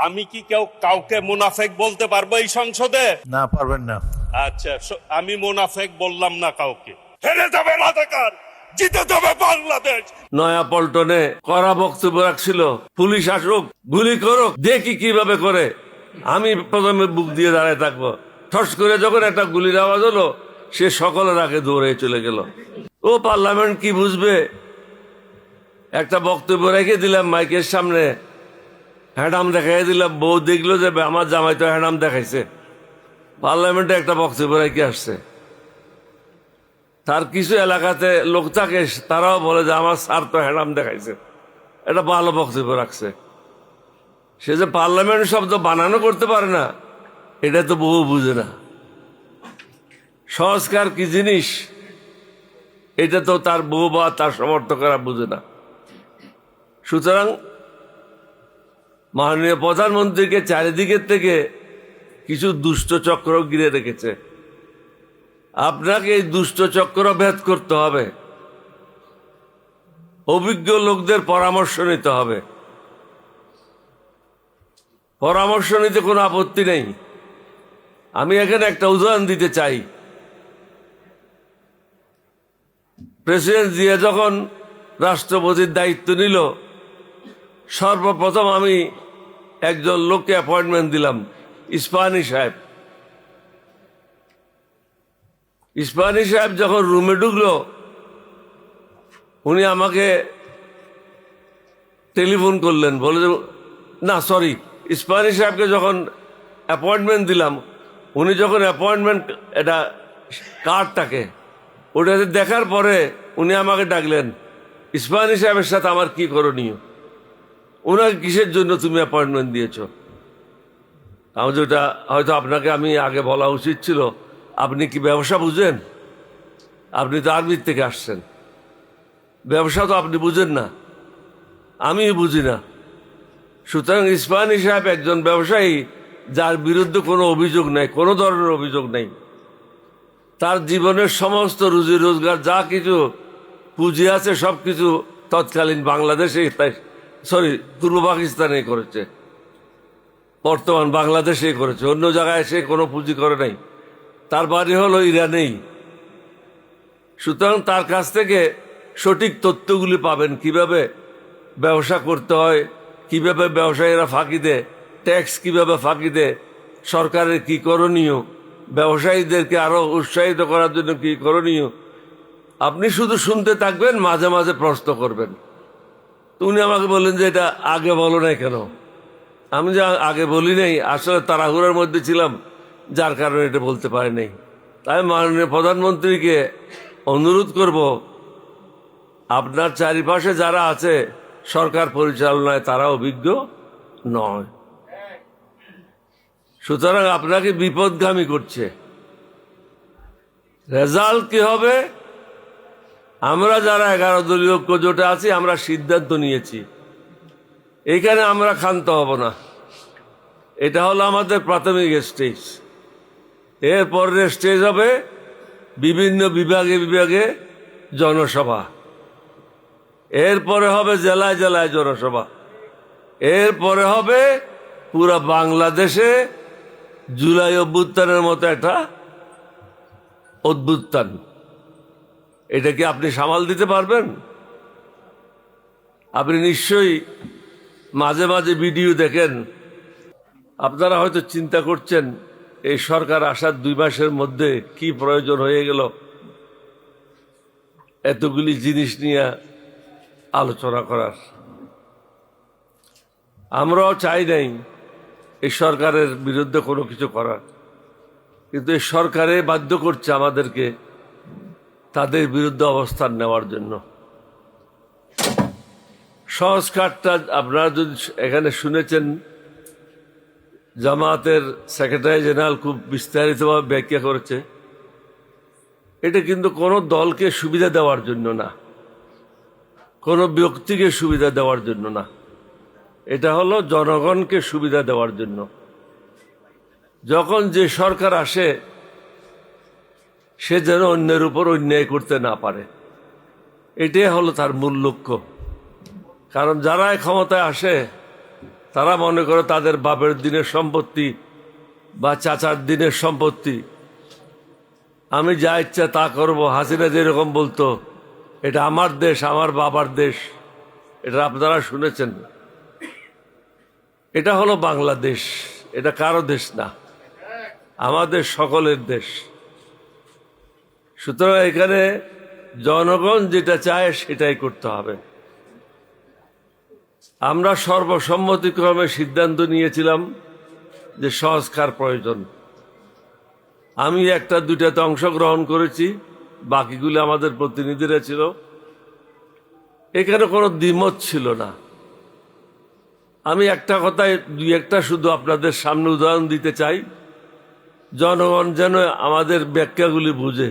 আমি কি কাউকে মুনাফেক বলতে পারবো এই সংসদে? না, পারবেন না। আচ্ছা, আমি মুনাফেক বললাম না কাউকে। হেরে যাবে রাজাকার, জিতে যাবে বাংলাদেশ। নয়া পল্টনে কড়া বক্তব্য রাখছিল, পুলিশ আসুক, গুলি করুক, দেখি কিভাবে করে। আমি প্রথমে বুক দিয়ে দাঁড়ায় থাকবো। ঠস করে যখন একটা গুলির আওয়াজ হলো, সে সকলের আগে দৌড়ে চলে গেল। ও পার্লামেন্ট কি বুঝবে? একটা বক্তব্য রেখে দিলাম মাইকের সামনে, হ্যাডাম দেখাই দিলাম, বউ দেখলো যে আমার জামাই তো হ্যাডাম দেখাইছে। পার্লামেন্টে একটা বক্তব্য রেখে আসছে। তার কিছু এলাকাতে লোক থাকে, তারাও বলে যে আমার স্যার তো হ্যাডাম দেখাইছে। এটা ভালো বক্তব্য রাখছে। সে যে পার্লামেন্ট শব্দ বানানো করতে পারে না, এটা তো বহু বুঝে না। সংস্কার কি জিনিস এটা তো তার বউ বা তার সমর্থকেরা বুঝে না। সুতরাং মাননীয় প্রধানমন্ত্রীকে চারিদিকের থেকে কিছু দুষ্ট চক্র ঘিরে রেখেছে। আপনাকে এই দুষ্ট চক্র ভেদ করতে হবে, অভিজ্ঞ লোকদের পরামর্শ নিতে হবে। পরামর্শ নিতে কোনো আপত্তি নেই। আমি এখানে একটা উদাহরণ দিতে চাই। প্রেসিডেন্ট জিয়া যখন রাষ্ট্রপতির দায়িত্ব নিল, সর্বপ্রথম আমি একজন লোককে অ্যাপয়েন্টমেন্ট দিলাম, ইস্পাহানি সাহেব। ইস্পাহানি সাহেব যখন রুমে ঢুকলো, উনি আমাকে টেলিফোন করলেন, বলে না সরি, ইস্পাহানি সাহেবকে যখন অ্যাপয়েন্টমেন্ট দিলাম, উনি যখন অ্যাপয়েন্টমেন্ট এটা কার্ডটাকে ওটাতে দেখার পরে উনি আমাকে ডাকলেন, ইস্পাহানি সাহেবের সাথে আমার কি করণীয়, ওনাকে কিসের জন্য তুমি অ্যাপয়েন্টমেন্ট দিয়েছ? আমি যেটা হয়তো আপনাকে আমি আগে বলা উচিত ছিল, আপনি কি ব্যবসা বুঝেন? আপনি তো আর্মির থেকে আসছেন, ব্যবসা তো আপনি বুঝেন না, আমি বুঝি না। সুতরাং ইস্পাহানি সাহেব একজন ব্যবসায়ী, যার বিরুদ্ধে কোনো অভিযোগ নেই, কোনো ধরনের অভিযোগ নেই। তার জীবনের সমস্ত রুজি রোজগার যা কিছু পুঁজি আছে সব কিছু তৎকালীন বাংলাদেশে, সরি পূর্ব পাকিস্তানে করেছে, বর্তমান বাংলাদেশে করেছে, অন্য জায়গায় সে কোনো পুঁজি করে নাই। তার বাড়ি হলো ইরানেই। সুতরাং তার কাছ থেকে সঠিক তথ্যগুলি পাবেন, কিভাবে ব্যবসা করতে হয়, কিভাবে ব্যবসায়ীরা ফাঁকি দেয়, ট্যাক্স কিভাবে ফাঁকি দেয়, সরকারের কি করণীয়, ব্যবসায়ীদেরকে আরো উৎসাহিত করার জন্য কি করণীয়। আপনি শুধু শুনতে থাকবেন, মাঝে মাঝে প্রশ্ন করবেন। উনি আমাকে বললেন যে এটা আগে বলো নাই কেন? আমি যে আগে বলি নাই, আসলে তাড়াহুড়োর মধ্যে ছিলাম, যার কারণে এটা বলতে পারি নাই। তাই মাননীয় প্রধানমন্ত্রীকে অনুরোধ করব, আপনার চারিপাশে যারা আছে সরকার পরিচালনায়, তারা অভিজ্ঞ নয়। সুতরাং আপনাকে বিপদগামী করছে। রেজাল্ট কি হবে? আমরা যারা 11 দলীয় ঐক্য জোটে আছি, আমরা সিদ্ধান্ত নিয়েছি, এখানে আমরা ক্ষান্ত হব না। এটা হলো আমাদের প্রাথমিক স্টেজ। এরপরের স্টেজ হবে বিভিন্ন বিভাগে বিভাগে জনসভা, এরপরে হবে জেলায় জেলায় জনসভা, এরপরে হবে পুরা বাংলাদেশে জুলাই অভ্যুত্থানের মতো একটা অভ্যুত্থান। এটা কি আপনি সামাল দিতে পারবেন? আপনি নিশ্চয়ই মাঝে মাঝে ভিডিও দেখেন। আপনারা হয়তো চিন্তা করছেন এই সরকার আসার 2 মাসের মধ্যে কি প্রয়োজন হয়ে গেল এতগুলি জিনিস নিয়ে আলোচনা করার। আমরাও চাই নাই এই সরকারের বিরুদ্ধে কোনো কিছু করার, কিন্তু এই সরকারে বাধ্য করছে আমাদেরকে তাদের বিরুদ্ধে অবস্থান নেওয়ার জন্য। সংস্কারটা আপনারা যদি এখানে শুনেছেন, জামায়াতের সেক্রেটারি জেনারেল খুব বিস্তারিতভাবে ব্যাখ্যা করেছে। এটা কিন্তু কোনো দলকে সুবিধা দেওয়ার জন্য না, কোনো ব্যক্তিকে সুবিধা দেওয়ার জন্য না, এটা হলো জনগণকে সুবিধা দেওয়ার জন্য। যখন যে সরকার আসে, সে যেন অন্যের উপর অন্যায় করতে না পারে, এটাই হলো তার মূল লক্ষ্য। কারণ যারা ক্ষমতায় আসে তারা মনে করে তাদের বাপের দিনের সম্পত্তি বা চাচার দিনের সম্পত্তি, আমি যা ইচ্ছা তা করব। হাসিনা যেরকম বলতো, এটা আমার দেশ, আমার বাবার দেশ, এটা আপনারা শুনেছেন। এটা হলো বাংলাদেশ, এটা কারো দেশ না, আমাদের সকলের দেশ। সুতরাং এখানে জনগণ যেটা চায় সেটাই করতে হবে। আমরা সর্বসম্মতিক্রমে সিদ্ধান্ত নিয়েছিলাম যে সংস্কার প্রয়োজন। আমি একটা দুইটাতে অংশগ্রহণ করেছি, বাকিগুলো আমাদের প্রতিনিধিরা ছিল। এখানে কোনো দ্বিমত ছিল না। আমি একটা কথায় দুই একটা শুধু আপনাদের সামনে উদাহরণ দিতে চাই, জনগণ যেন আমাদের ব্যাখ্যাগুলি বুঝে।